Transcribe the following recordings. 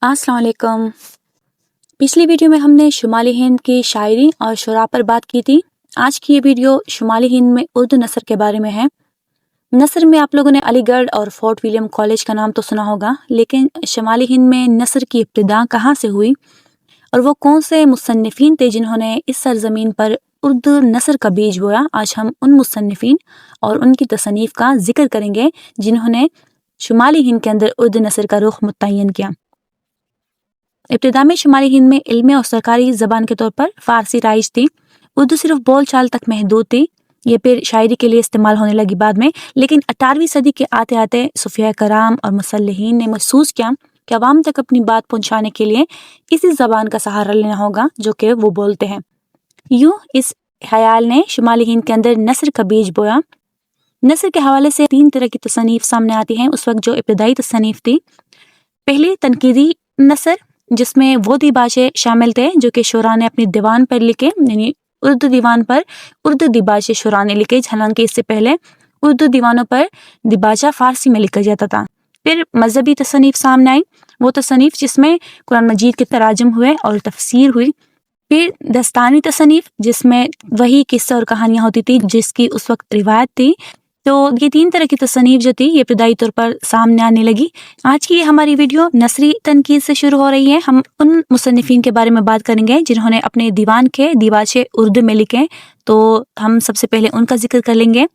अस्सलाम वालेकुम। पिछली वीडियो में हमने शुमाली हिंद की शायरी और शुरा पर बात की थी। आज की ये वीडियो शुमाली हिंद में उर्दू नसर के बारे में है। नसर में आप लोगों ने अलीगढ़ और फोर्ट विलियम कॉलेज का नाम तो सुना होगा, लेकिन शुमाली हिंद में नसर की इब्तिदा कहाँ से हुई और वो कौन से मुसन्निफीन थे जिन्होंने इस सरजमीन पर उर्दू नसर का बीज बोया। आज हम उन मुसन्निफीन और उनकी तसनीफ़ का जिक्र करेंगे जिन्होंने शुमाली हिंद के अंदर उर्दू नसर का रुख मुतय्यन किया। इब्तिदा में शुमाली हिंद में इल्मी और सरकारी ज़बान के तौर पर फ़ारसी राइज थी। उर्दू सिर्फ बोल चाल तक महदूद थी। ये फिर शायरी के लिए इस्तेमाल होने लगी बाद में, लेकिन 18वीं सदी के आते आते सूफिया कराम और मुसल्लिहीन ने महसूस किया कि अवाम तक अपनी बात पहुँचाने के लिए इसी ज़बान का सहारा लेना होगा जो कि वो बोलते हैं। यूँ इस ख्याल ने शुमाली हिंद के अंदर नसर का बीज बोया। नसर के हवाले से 3 तरह की तसनीफ़ सामने आती हैं उस वक्त जो इब्तिदाई तसनीफ़ थी। पहली तनकीदी नसर, जिसमें वो दिबाचे शामिल थे जो कि शुरा ने अपनी दीवान पर लिखे, यानी उर्दू दीवान पर उर्दू दिबाचे शुरा ने लिखे, हालांकि इससे पहले उर्दू दीवानों पर दिबाचा फ़ारसी में लिखा जाता था। फिर मजहबी तसनीफ़ सामने आई, वो तसनीफ़ जिसमें कुरान मजीद के तराजुम हुए और तफसीर हुई। फिर दस्तानी तसनीफ़, जिसमें वही किस्से और कहानियाँ होती थी जिसकी उस वक्त रिवायत थी। तो ये 3 तरह की तसनीफ़ जो थी ये इब्तिदाई तौर पर सामने आने लगी। आज की ये हमारी वीडियो नसरी तनकीद से शुरू हो रही है। हम उन मुसन्निफ़ीन के बारे में बात करेंगे जिन्होंने अपने दीवान के दिबाचे उर्दू में लिखे, तो हम सबसे पहले उनका जिक्र कर लेंगे।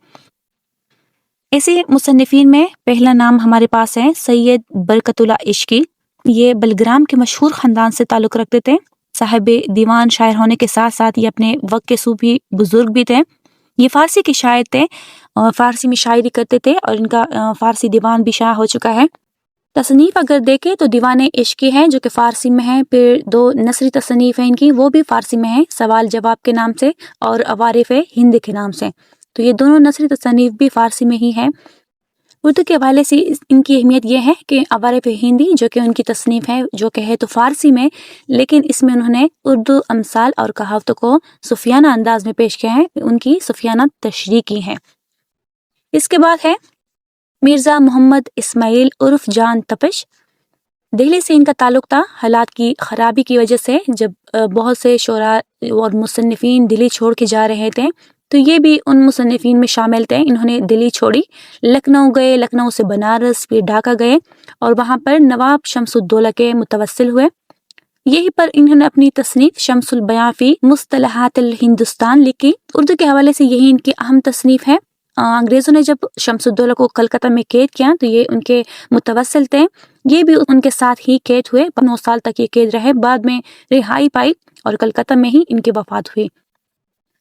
ऐसे मुसन्निफ़ीन में पहला नाम हमारे पास है सैयद बरकतुल्लाह इश्की। ये बलग्राम के मशहूर ख़ानदान से ताल्लुक़ रखते थे। साहिब दीवान शायर होने के साथ साथ ये अपने वक्त के सूफी बुज़ुर्ग भी थे। ये फ़ारसी के शायर थे और फ़ारसी में शायरी करते थे और इनका फ़ारसी दीवान भी शाया हो चुका है। तसनीफ़ अगर देखें तो दीवान इश्की है जो कि फ़ारसी में है। फिर 2 नसरी तसनीफ़ हैं इनकी, वो भी फ़ारसी में है, सवाल जवाब के नाम से और अवारिफ़ हिंद के नाम से। तो ये दोनों नसरी तसनीफ़ भी फ़ारसी में ही है। उर्दू के हवाले से इनकी अहमियत यह है कि अवारिफ़ हिंदी जो कि उनकी तसनीफ़ है जो कि है तो फ़ारसी में, लेकिन इसमें उन्होंने उर्दू अमसाल और कहावतों को सूफियाना अंदाज में पेश किया है, उनकी सूफियाना तशरीह की है। इसके बाद है मिर्ज़ा मोहम्मद इस्माइल उर्फ जान तपश। दिल्ली से इनका ताल्लुक़ था। हालात की ख़राबी की वजह से जब बहुत से शुरा और मुसन्निफ़ीन दिल्ली छोड़ के जा रहे थे तो ये भी उन मुसन्निफ़ीन में शामिल थे। इन्होंने दिल्ली छोड़ी, लखनऊ गए, लखनऊ से बनारस, फिर ढाका गए और वहाँ पर नवाब शम्सुद्दौला के मुतवस्सिल हुए। यहीं पर इन्होंने अपनी तसनीफ़ शम्सुल बयां फ़ी मुस्तलहातिल हिंदुस्तान लिखी। उर्दू के हवाले से यही इनकी अहम तसनीफ़ है। अंग्रेज़ों ने जब शम्सुद्दौला को कलकत्ता में कैद किया तो ये उनके मुतवस्सिल थे। ये भी उनके साथ ही कैद हुए, 9 साल तक ये कैद रहे, बाद में रिहाई पाई और कलकत्ता में ही इनकी वफ़ात हुई।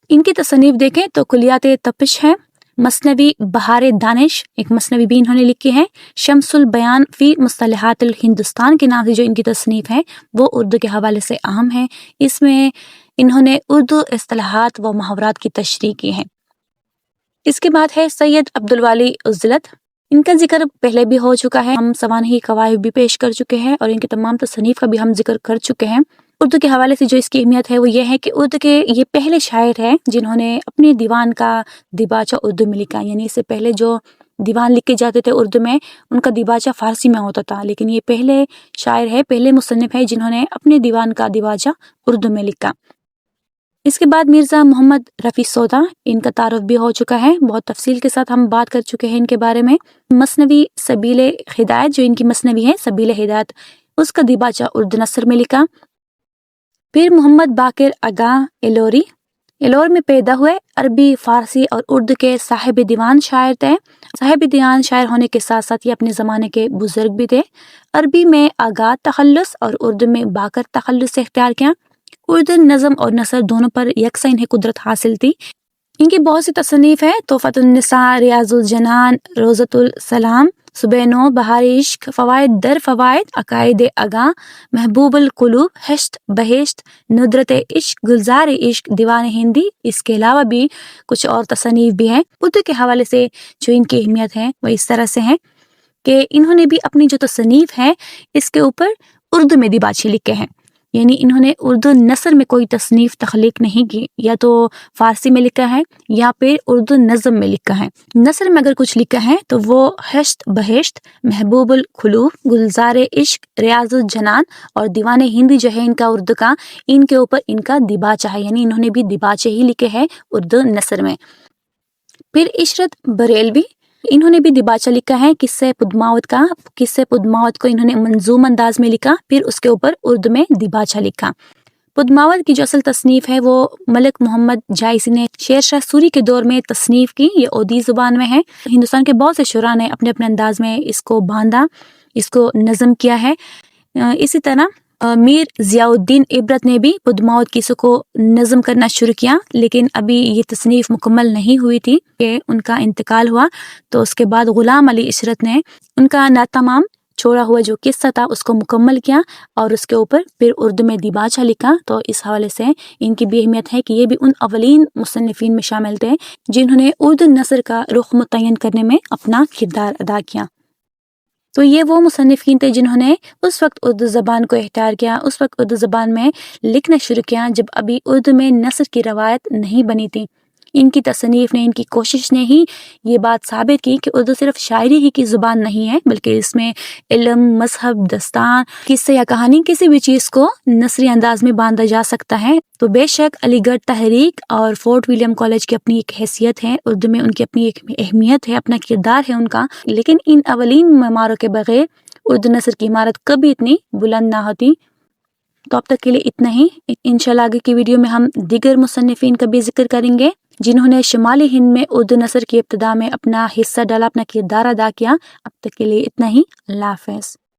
इनकी तसनीफ़ देखें तो कुलियात तपश है, मसनवी बहार दानिश एक मसनवी भी इन्होंने लिखी है, शम्सुल बयान फ़ी मुस्तलहातिल हिंदुस्तान के नाम से जो इनकी तसनीफ़ है वो उर्दू के हवाले से अहम है। इसमें इन्होंने उर्दू इस्तिलाहात व मुहावरात की तशरीह की है। इसके बाद है सैयद अब्दुल वाली उज़्ज़लत। इनका जिक्र पहले भी हो चुका है, हम सवानही कवायद भी पेश कर चुके हैं और इनके तमाम तसनीफ़ का भी हम जिक्र कर चुके हैं। उर्दू के हवाले से जो इसकी अहमियत है वो ये है कि उर्दू के ये पहले शायर हैं जिन्होंने अपने दीवान का दिबाचा उर्दू में लिखा। यानी इससे पहले जो दीवान लिखे जाते थे उर्दू में, उनका दिबाचा फ़ारसी में होता था, लेकिन ये पहले शायर है, पहले मुसन्निफ़ है जिन्होंने अपने दीवान का दिबाचा उर्दू में लिखा। इसके बाद मिर्ज़ा मोहम्मद रफ़ी सौदा, इनका तारुफ भी हो चुका है, बहुत तफसील के साथ हम बात कर चुके हैं इनके बारे में। मसनवी सबीले हिदायत जो इनकी मसनवी है सबीले हिदायत, उसका दिबाचा उर्दू नसर में लिखा। फिर मोहम्मद बाकिर आगा एलोरी, एलोर में पैदा हुए, अरबी, फ़ारसी और उर्दू के साहिब दीवान शायर थे। साहिब दीवान शायर होने के साथ साथ ये अपने ज़माने के बुज़ुर्ग भी थे। अरबी में आगा तखल्लुस और उर्दू में बाकर तखल्लुस से इख्तियार किया। उर्दू नज़म और नसर दोनों पर यकसा इन्हें कुदरत हासिल थी। इनकी बहुत सी तसनीफ़ है, तोहफ़तुन निसा, रियाज़ुल जनान, रोज़तुल सलाम, सुबैनो, बहार इश्क, फ़वाइद दर फ़वाइद, अकायद आगा, महबूबुल कुलूब, हश्त बहेश्त, नुदरत इश्क, गुलजार इश्क, दीवान हिंदी। इसके अलावा भी कुछ और तसनीफ़ भी हैं। उर्दू के हवाले से जो इनकी अहमियत है वो इस तरह से है कि इन्होंने भी अपनी जो तसनीफ़ है इसके ऊपर उर्दू में दिबाचे लिखे हैं। यानी इन्होंने उर्दू नसर में कोई तसनीफ़ तख्लीक नहीं की, या तो फ़ारसी में लिखा है या फिर उर्दू नज़म में लिखा है। नसर में अगर कुछ लिखा है तो वो हश्त बहिश्त, महबूबुल खुलूफ, गुलजार इश्क, रियाजुल जनान और दीवान हिंदी जो है इनका उर्दू का, इनके ऊपर इनका दिबाचा है, यानी इन्होंने भी दिबाचे ही लिखे हैं उर्दू नसर में। फिर इशरत बरेलवी, इन्होंने भी दिबाचा लिखा है किस्से पुदमावत का। किस्से पुदमावत को इन्होंने मंजूम अंदाज में लिखा, फिर उसके ऊपर उर्दू में दिबाचा लिखा। पुदमावत की जो असल तसनीफ़ है वो मलिक मोहम्मद जायसी ने शेर शाह सूरी के दौर में तसनीफ़ की। ये ओदी ज़ुबान में है। हिंदुस्तान के बहुत से शुरा ने अपने अपने अंदाज में इसको बांधा, इसको नज़म किया है। इसी तरह मीर ज़ियाउद्दीन इबरत ने भी पुदमावत किस्सों को नज़म करना शुरू किया, लेकिन अभी ये तसनीफ़ मुकम्मल नहीं हुई थी कि उनका इंतकाल हुआ। तो उसके बाद ग़ुलाम अली इशरत ने उनका नातमाम छोड़ा हुआ जो किस्सा था उसको मुकम्मल किया और उसके ऊपर फिर उर्दू में दिबाचा लिखा। तो इस हवाले से इनकी भी अहमियत है कि ये भी उन अवलीन मुसन्निफ़ीन में शामिल थे जिन्होंने उर्दू नसर का रुख मुतय्यन करने में अपना किरदार अदा किया। तो ये वो मुसन्निफ़ीन थे जिन्होंने उस वक्त उर्दू ज़बान को इख्तियार किया, उस वक्त उर्दू ज़बान में लिखना शुरू किया जब अभी उर्दू में नसर की रवायत नहीं बनी थी। इनकी तसनीफ़ ने, इनकी कोशिश ने ही ये बात साबित की कि उर्दू सिर्फ शायरी ही की ज़ुबान नहीं है, बल्कि इसमें इल्म, मज़हब, दस्तान, किस्से या कहानी, किसी भी चीज़ को नसरी अंदाज में बांधा जा सकता है। तो बेशक अलीगढ़ तहरीक और फोर्ट विलियम कॉलेज की अपनी एक हैसियत है, उर्दू में उनकी अपनी एक अहमियत है, अपना किरदार है उनका, लेकिन इन अवलीन मेमारों के बगैर उर्दू नसर की इमारत कभी इतनी बुलंद ना होती। तो अब तक के लिए इतना ही। इंशाल्लाह आगे की वीडियो में हम दीगर मुसन्निफ़ीन का भी जिक्र करेंगे जिन्होंने शुमाली हिंद में उर्दू नसर की इब्तिदा में अपना हिस्सा डाला, अपना किरदार अदा किया। अब तक के लिए इतना ही। अल्लाह हाफ़िज़।